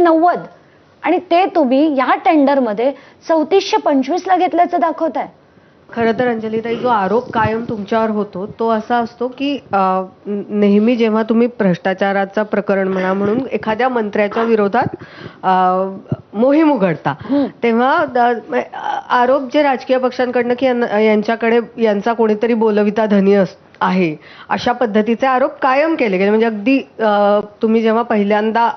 90 आणि ते तुम्ही या टेंडरमध्ये 3425 ला घेतल्याचं दाखवताय. खरं तर अंजलीताई, जो आरोप कायम तुमच्यावर होतो तो असा असतो की नेहमी जेव्हा तुम्ही भ्रष्टाचाराचं प्रकरण म्हणून एखाद्या मंत्र्याच्या विरोधात मोहीम उघडता, तेव्हा आरोप जे राजकीय पक्षांकडनं की यांच्याकडे यांचा कोणीतरी बोलविता धनी आहे अशा पद्धतीचे आरोप कायम केले गेले. म्हणजे अगदी तुम्ही जेव्हा पहिल्यांदा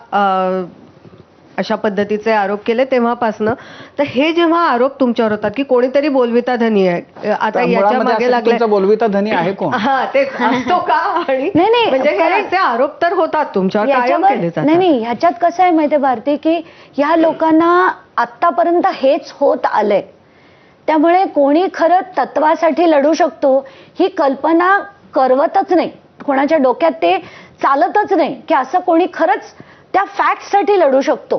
अशा पद्धतीचे आरोप केले तेव्हापासनं, तर हे जेव्हा आरोप तुमच्यावर होतात की कोणीतरी बोलविता धनी आहे, आता याच्या मागे लागले बोलविता धनी आहे कोण? हा, ते असतो का? आणि म्हणजे हे आरोप तर होतात तुमच्यावर कायम केले जातात. नाही, ह्याच्यात कसं आहे माहितीये भारती, की ह्या लोकांना आतापर्यंत हेच होत आलंय. त्यामुळे कोणी खरं तत्वासाठी लढू शकतो ही कल्पना करवतच नाही, कोणाच्या डोक्यात ते चालतच नाही की असं कोणी खरंच त्या फॅक्टसाठी लढू शकतो.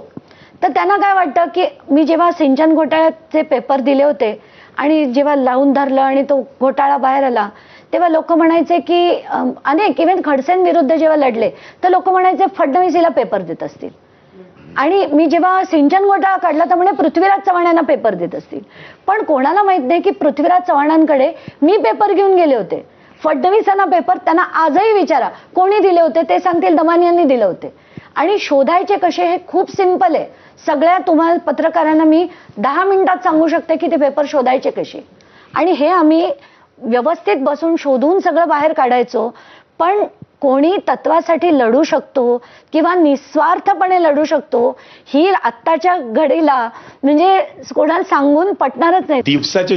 तर त्यांना काय वाटतं की मी जेव्हा सिंचन घोटाळ्याचे पेपर दिले होते आणि जेव्हा लावून धरलं आणि तो घोटाळा बाहेर आला, तेव्हा लोक म्हणायचे की अनेक इव्हन खडसेंविरुद्ध जेव्हा लढले तर लोक म्हणायचे फडणवीसला पेपर देत असतील. आणि मी जेव्हा सिंचन घोटाळा काढला तर म्हणे पृथ्वीराज चव्हाण यांना पेपर देत असतील. पण कोणाला माहित नाही की पृथ्वीराज चव्हाणांकडे मी पेपर घेऊन गेले होते. फडणवीसांना पेपर त्यांना आजही विचारा कोणी दिले होते, ते सांगतील दमानी यांनी दिले होते. आणि शोधायचे कसे हे खूप सिंपल आहे. सगळ्या तुम्हाला पत्रकारांना मी 10 मिनिटात सांगू शकते की ते पेपर शोधायचे कसे. आणि हे आम्ही व्यवस्थित बसून शोधून सगळं बाहेर काढायचो. पण कोणी तत्वासाठी लढू शकतो किंवा निस्वार्थपणे लढू शकतो ही आत्ताच्या घडीला म्हणजे कोणाला सांगून पटणारच नाही. दिवसाचे